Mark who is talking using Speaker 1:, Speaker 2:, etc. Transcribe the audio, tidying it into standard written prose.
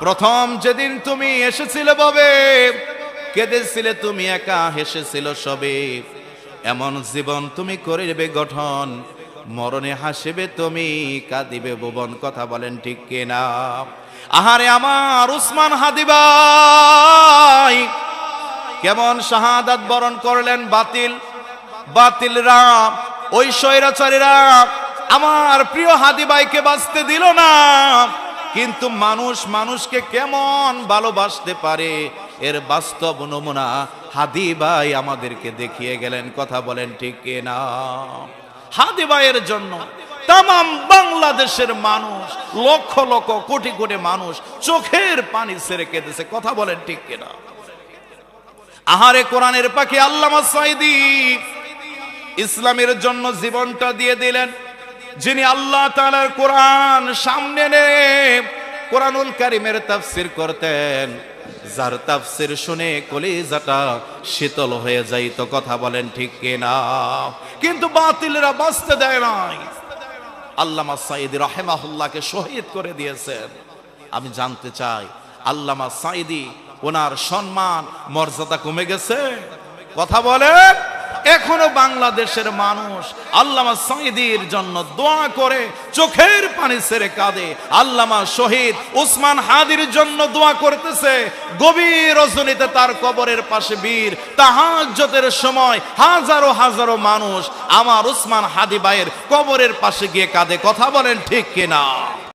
Speaker 1: প্রথম যেদিন তুমি এসেছিলে ববে কেঁদেছিলে তুমি একা, হেসেছিল সবে। এমন জীবন তুমি করিবে গঠন, মরণে হাসিবে তুমি, কাঁদিবে ভুবন। কথা বলেন ঠিক কিনা? আহারে আমার উসমান হাদি ভাই কেমন শাহাদাত বরণ করলেন। বাতিলরা, ওই স্বৈরাচারীরা আমার প্রিয় হাদি ভাইকে বাঁচতে দিল না। কিন্তু মানুষকে কেমন ভালোবাসতে পারে এর বাস্তব নমুনা হাদি ভাই আমাদেরকে দেখিয়ে গেলেন। কথা বলেন ঠিক কিনা? হাদি ভাইয়ের জন্য তামাম বাংলাদেশের মানুষ, লক্ষ লক্ষ কোটি কোটি মানুষ চোখের পানি ছেড়ে কেঁদেছে। কথা বলেন ঠিক কিনা? আহারে কোরআনের পাখি আল্লামা সাঈদী ইসলামের জন্য জীবনটা দিয়ে দিলেন, যিনি আল্লাহ তাআলার কোরআন সামনে এনে কোরআনুল কারীমের তাফসীর করতেন, যার তাফসীর শুনে কলিজাটা শীতল হয়ে যাইত। কথা বলেন ঠিক কিনা? কিন্তু বাতিলরা বাঁচতে দেয় নাই। আল্লামা সাঈদী রাহিমাহুল্লাহকে শহীদ করে দিয়েছেন। আমি জানতে চাই, আল্লামা সাঈদী ওনার সম্মান মর্যাদা কমে গেছে? কথা বলেন। এখনো বাংলাদেশের মানুষ আল্লামা সাঈদীর জন্য দোয়া করে চোখের পানি ছেড়ে কাঁদে। আল্লামা শহীদ উসমান হাদির জন্য দোয়া করতেছে। গভীর রজনীতে তার কবরের পাশে বীর তাহাজ্জুদের সময় হাজারো হাজারো মানুষ আমার উসমান হাদি ভাইয়ের কবরের পাশে গিয়ে কাঁদে। কথা বলেন ঠিক কিনা?